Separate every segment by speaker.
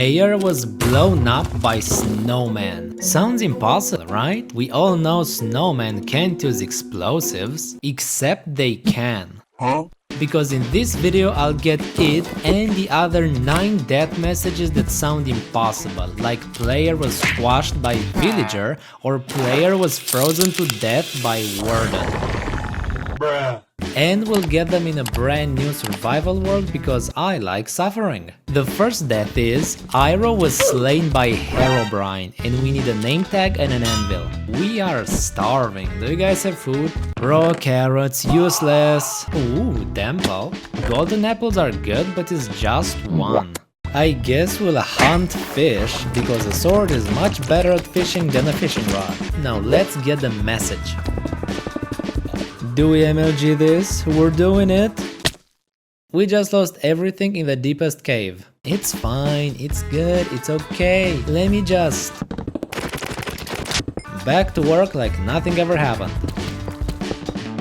Speaker 1: Player was blown up by snowman. Sounds impossible, right? We all know snowmen can't use explosives, except they can. Because in this video I'll get it and the other 9 death messages that sound impossible, like player was squashed by villager or player was frozen to death by warden.
Speaker 2: Bruh.
Speaker 1: And we'll get them in a brand new survival world because I like suffering. The first death is Iroh was slain by Herobrine and we need a name tag and an anvil. We are starving. Do you guys have food? Raw carrots, useless. Ooh, temple. Golden apples are good, but it's just one. I guess we'll hunt fish because a sword is much better at fishing than a fishing rod. Now let's get the message. Do we MLG this? We're doing it. We just lost everything in the deepest cave. It's fine, it's good, it's okay. Let me just... Back to work like nothing ever happened.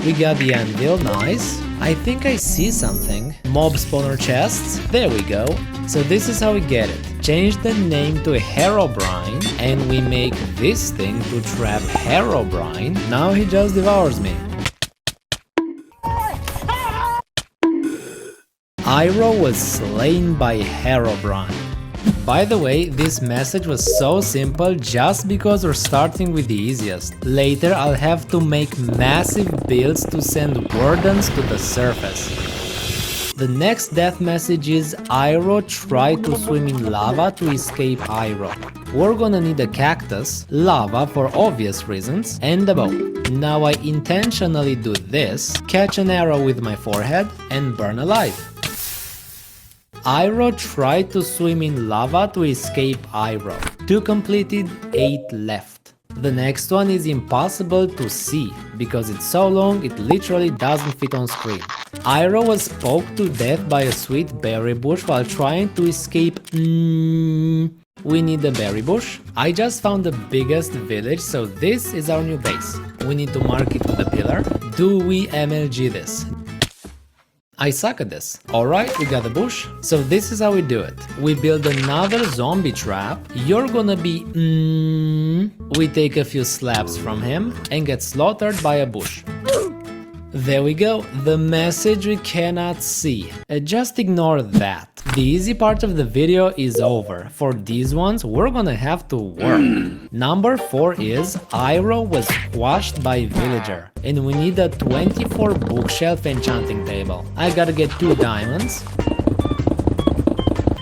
Speaker 1: We got the anvil, nice. I think I see something. Mob spawner chests, there we go. So this is how we get it. Change the name to Herobrine and we make this thing to trap Herobrine. Now he just devours me. Iroh was slain by Herobrine. By the way, this message was so simple just because we're starting with the easiest. Later I'll have to make massive builds to send wardens to the surface. The next death message is Iroh tried to swim in lava to escape Iroh. We're gonna need a cactus, lava for obvious reasons, and a bow. Now I intentionally do this, catch an arrow with my forehead, and burn alive. Iroh tried to swim in lava to escape Iroh. 2 completed, 8 left. The next one is impossible to see, because it's so long it literally doesn't fit on screen. Iroh was poked to death by a sweet berry bush while trying to escape. We need a berry bush. I just found the biggest village, so this is our new base. We need to mark it with a pillar. Do we MLG this? I suck at this. Alright, we got the bush. So this is how we do it. We build another zombie trap. You're gonna be We take a few slabs from him and get slaughtered by a bush. There we go, the message we cannot see. Just ignore that. The easy part of the video is over. For these ones, we're gonna have to work. Number 4 is Iroh was squashed by villager. And we need a 24 bookshelf enchanting table. I gotta get 2 diamonds.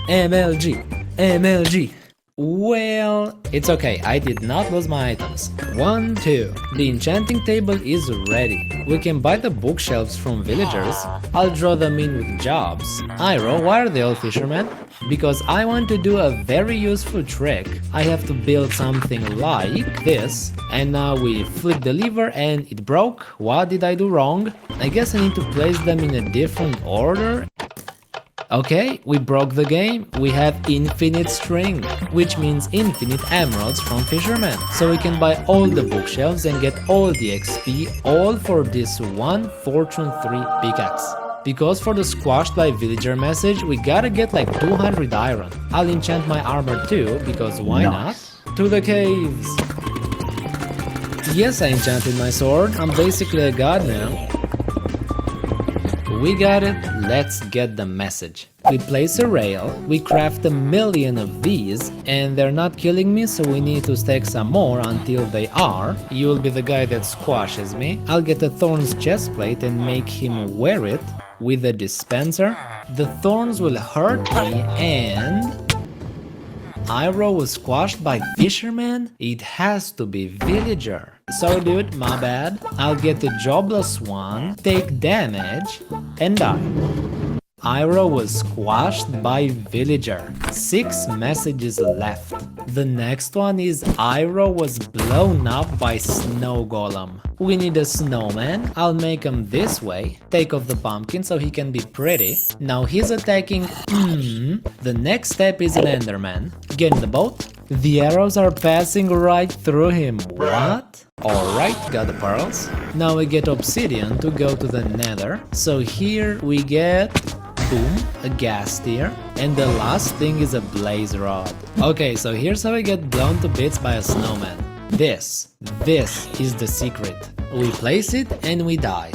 Speaker 1: MLG, MLG. Well, it's okay, I did not lose my items. 1, 2. The enchanting table is ready. We can buy the bookshelves from villagers. I'll draw them in with jobs. Iroh, why are they all fishermen? Because I want to do a very useful trick. I have to build something like this. And now we flip the lever and it broke. What did I do wrong? I guess I need to place them in a different order. Okay, we broke the game. We have infinite string, which means infinite emeralds from fishermen. So we can buy all the bookshelves and get all the XP, all for this one Fortune 3 pickaxe. Because for the squashed by villager message, we gotta get like 200 iron. I'll enchant my armor too, because why not? To the caves! Yes, I enchanted my sword. I'm basically a god now. We got it, let's get the message. We place a rail, we craft 1,000,000 of these, and they're not killing me, so we need to stack some more until they are. You'll be the guy that squashes me. I'll get a thorns chestplate and make him wear it with a dispenser. The thorns will hurt me and... Iroh was squashed by fisherman? It has to be villager. Sorry dude, my bad. I'll get the jobless one, take damage, and die. Iroh was squashed by villager. 6 messages left. The next one is Iroh was blown up by snow golem. We need a snowman. I'll make him this way. Take off the pumpkin so he can be pretty. Now he's attacking. The next step is an enderman. Get in the boat. The arrows are passing right through him. What? Alright, got the pearls. Now we get obsidian to go to the nether. So here we get boom, a gas tier, and the last thing is a blaze rod. Okay, so here's how I get blown to bits by a snowman. This is the secret. We place it and we die.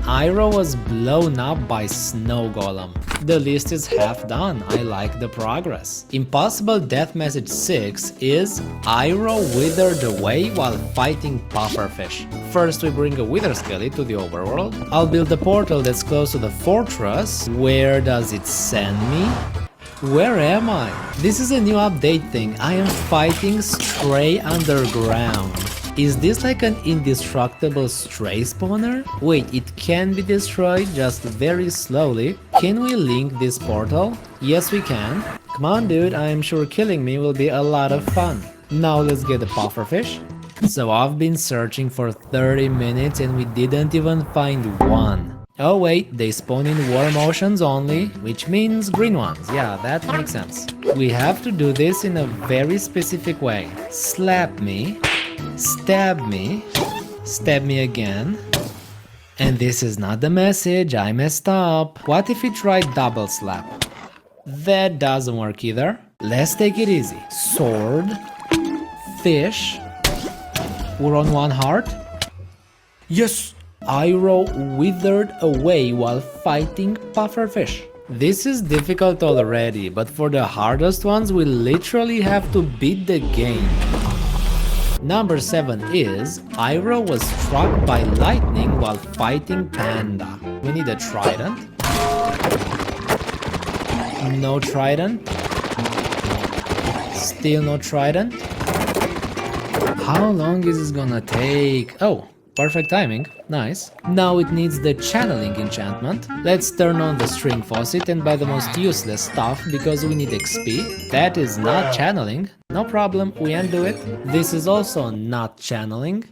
Speaker 1: Iroh was blown up by Snow Golem. The list is half done, I like the progress. Impossible Death Message 6 is Iroh withered away while fighting pufferfish. First we bring a wither skelly to the overworld. I'll build a portal that's close to the fortress. Where does it send me? Where am I? This is a new update thing. I am fighting Stray underground. Is this like an indestructible stray spawner? Wait, it can be destroyed just very slowly. Can we link this portal? Yes, we can. Come on, dude, I'm sure killing me will be a lot of fun. Now let's get the pufferfish. So I've been searching for 30 minutes and we didn't even find one. Oh wait, they spawn in warm oceans only, which means green ones. Yeah, that makes sense. We have to do this in a very specific way. Slap me. Stab me again. And this is not the message, I messed up. What if we try double slap? That doesn't work either. Let's take it easy. Sword, fish. We're on one heart. Yes! Iroh withered away while fighting pufferfish. This is difficult already, but for the hardest ones we literally have to beat the game. Number 7 is Iroh was struck by lightning while fighting Panda. We need a trident. No trident. Still no trident. How long is this gonna take? Oh, perfect timing. Nice. Now it needs the channeling enchantment. Let's turn on the string faucet and buy the most useless stuff because we need XP. That is not channeling. No problem, we undo it. This is also not channeling.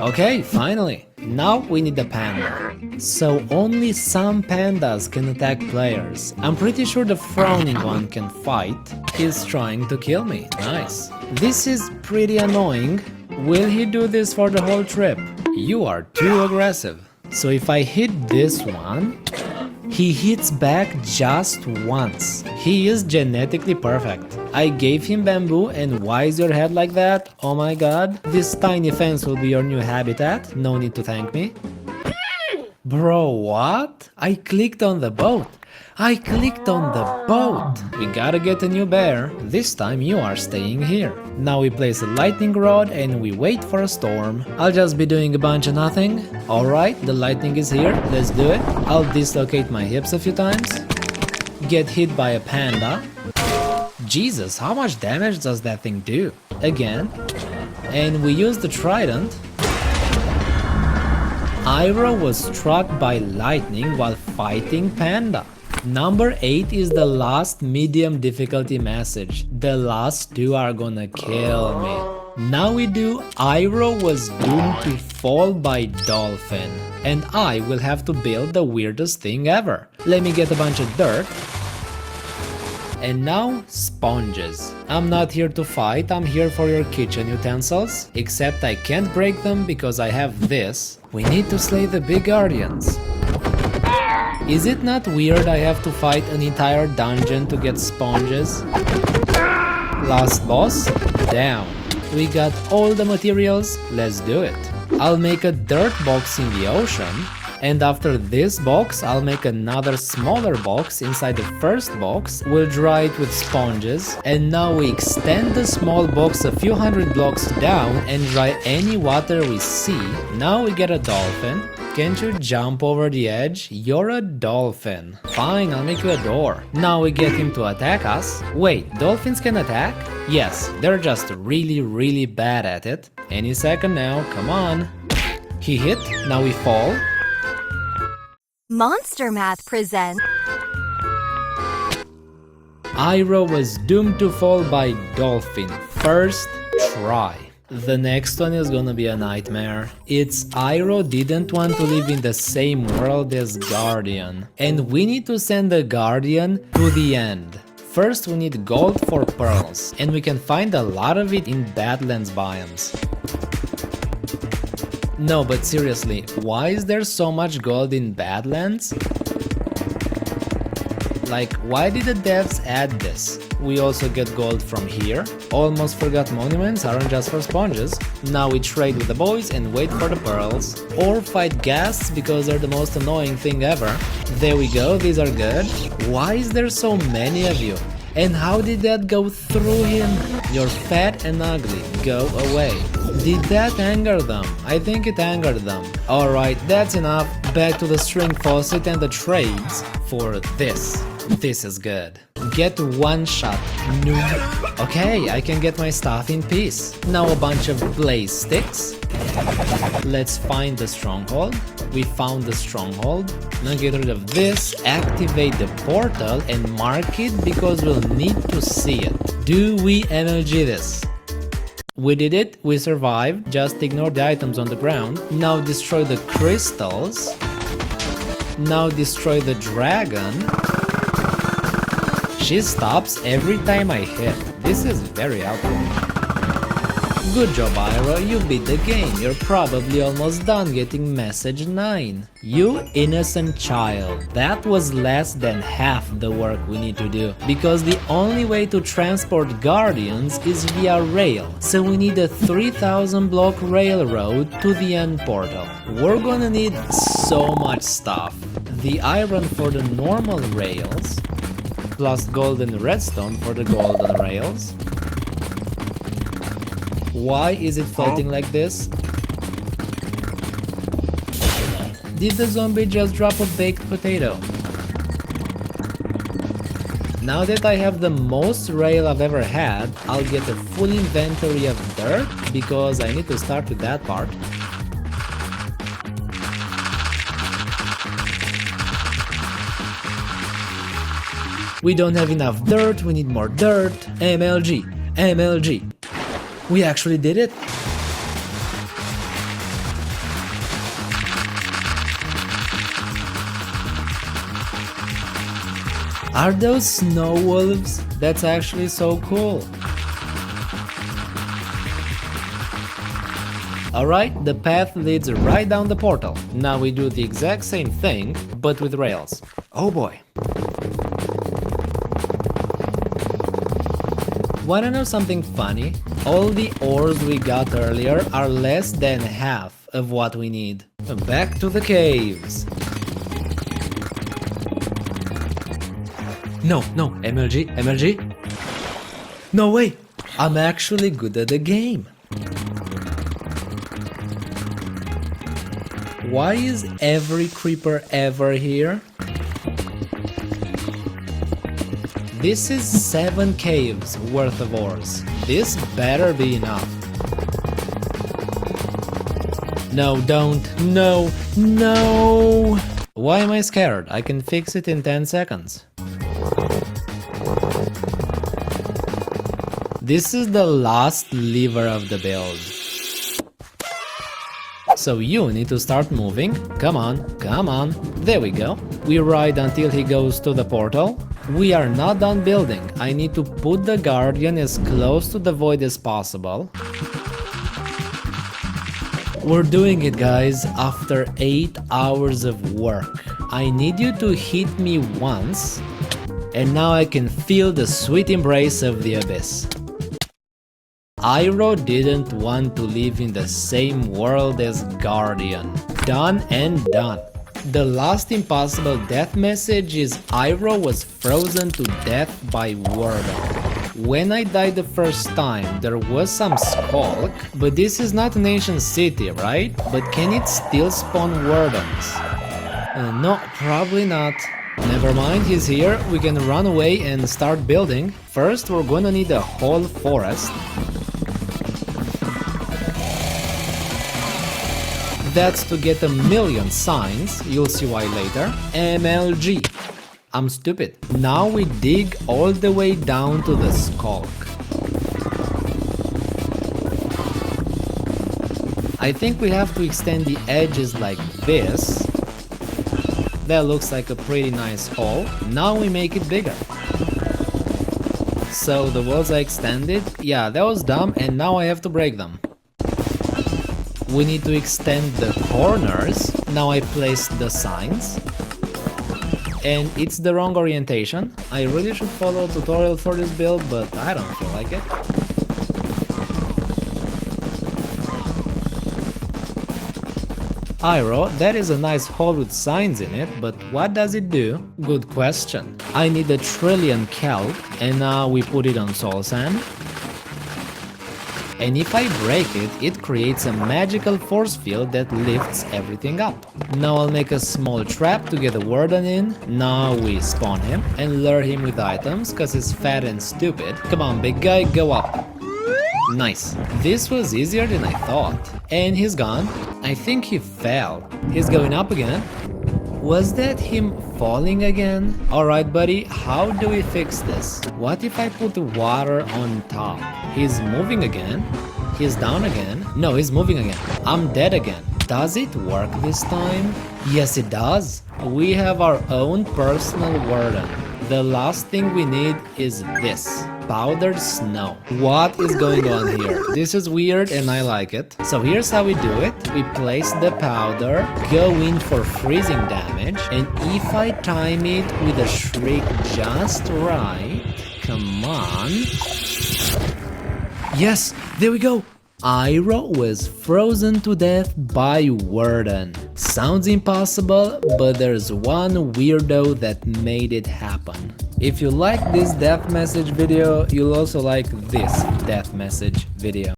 Speaker 1: Okay, finally. Now we need a panda. So only some pandas can attack players. I'm pretty sure the frowning one can fight. He's trying to kill me. Nice. This is pretty annoying. Will he do this for the whole trip? You are too aggressive. So if I hit this one, he hits back just once. He is genetically perfect. I gave him bamboo, and why is your head like that? Oh my god. This tiny fence will be your new habitat. No need to thank me. Bro, what? I clicked on the boat. I clicked on the boat. We gotta get a new bear. This time you are staying here. Now we place a lightning rod and we wait for a storm. I'll just be doing a bunch of nothing. Alright, the lightning is here. Let's do it. I'll dislocate my hips a few times. Get hit by a panda. Jesus, how much damage does that thing do? Again. And we use the trident. Iroh was struck by lightning while fighting Panda. Number 8 is the last medium difficulty message. The last two are gonna kill me. Now we do Iroh was doomed to fall by dolphin. And I will have to build the weirdest thing ever. Let me get a bunch of dirt. And now, sponges. I'm not here to fight, I'm here for your kitchen utensils. Except I can't break them because I have this. We need to slay the big guardians. Is it not weird I have to fight an entire dungeon to get sponges? Last boss, down. We got all the materials, let's do it. I'll make a dirt box in the ocean. And after this box, I'll make another smaller box inside the first box. We'll dry it with sponges. And now we extend the small box a few hundred blocks down and dry any water we see. Now we get a dolphin. Can't you jump over the edge? You're a dolphin. Fine, I'll make you a door. Now we get him to attack us. Wait, dolphins can attack? Yes, they're just really bad at it. Any second now, come on. He hit, now we fall.
Speaker 3: Monster Math presents
Speaker 1: Iroh was doomed to fall by dolphin. First try. The next one is gonna be a nightmare. It's Iroh didn't want to live in the same world as Guardian. And we need to send the Guardian to the end. First we need gold for pearls. And we can find a lot of it in Badlands biomes. No, but seriously, why is there so much gold in Badlands? Like, why did the devs add this? We also get gold from here. Almost forgot monuments aren't just for sponges. Now we trade with the boys and wait for the pearls. Or fight ghasts because they're the most annoying thing ever. There we go, these are good. Why is there so many of you? And how did that go through him? You're fat and ugly, go away. Did that anger them? I think it angered them. Alright, that's enough. Back to the string faucet and the trades for this. This is good. Get one shot, noob. Okay, I can get my stuff in peace. Now a bunch of blaze sticks. Let's find the stronghold. We found the stronghold. Now get rid of this, activate the portal and mark it because we'll need to see it. Do we MLG this? We did it, we survived, just ignore the items on the ground. Now destroy the crystals. Now destroy the dragon. She stops every time I hit. This is very helpful. Good job, Ira, you beat the game. You're probably almost done getting message 9. You innocent child. That was less than half the work we need to do. Because the only way to transport guardians is via rail. So we need a 3000 block railroad to the end portal. We're gonna need so much stuff. The iron for the normal rails, plus golden redstone for the golden rails. Why is it floating like this? Did the zombie just drop a baked potato? Now that I have the most rail I've ever had, I'll get a full inventory of dirt because I need to start with that part. We don't have enough dirt, we need more dirt. MLG, MLG. We actually did it. Are those snow wolves? That's actually so cool. Alright, the path leads right down the portal. Now we do the exact same thing, but with rails. Oh boy. Wanna know something funny? All the ores we got earlier are less than half of what we need. Back to the caves. No, MLG, MLG. No way, I'm actually good at the game. Why is every creeper ever here? This is 7 caves worth of ores. This better be enough. No, don't. No, no! Why am I scared? I can fix it in 10 seconds. This is the last lever of the build. So you need to start moving. Come on, come on. There we go. We ride until he goes to the portal. We are not done building. I need to put the guardian as close to the void as possible. We're doing it, guys, after 8 hours of work. I need you to hit me once, and now I can feel the sweet embrace of the abyss. Iroh didn't want to live in the same world as Guardian. Done and done. The last impossible death message is Iroh was frozen to death by Wardon. When I died the first time, there was some skulk, but this is not an ancient city, right? But can it still spawn Wardons? No, probably not. Never mind, he's here, we can run away and start building. First, we're gonna need a whole forest. That's to get a million signs, you'll see why later. MLG. I'm stupid. Now we dig all the way down to the skulk. I think we have to extend the edges like this. That looks like a pretty nice hole. Now we make it bigger. So the walls are extended. Yeah, that was dumb and now I have to break them. We need to extend the corners. Now I placed the signs. And it's the wrong orientation. I really should follow a tutorial for this build, but I don't feel like it. Iroh, that is a nice hole with signs in it, but what does it do? Good question. I need 1,000,000,000 kelp, and now we put it on soul sand. And if I break it, it creates a magical force field that lifts everything up. Now I'll make a small trap to get a warden in. Now we spawn him and lure him with items, cause he's fat and stupid. Come on, big guy, go up. Nice. This was easier than I thought. And he's gone. I think he fell. He's going up again. Was that him falling again? Alright buddy, how do we fix this? What if I put the water on top? He's moving again. He's down again. No, he's moving again. I'm dead again. Does it work this time? Yes, it does. We have our own personal warden. The last thing we need is this. Powdered snow. What is going on here? This is weird and I like it. So here's how we do it. We place the powder, go in for freezing damage, and if I time it with a shriek just right, come on. Yes, there we go. Iroh was frozen to death by Warden. Sounds impossible, but there's one weirdo that made it happen. If you like this death message video, you'll also like this death message video.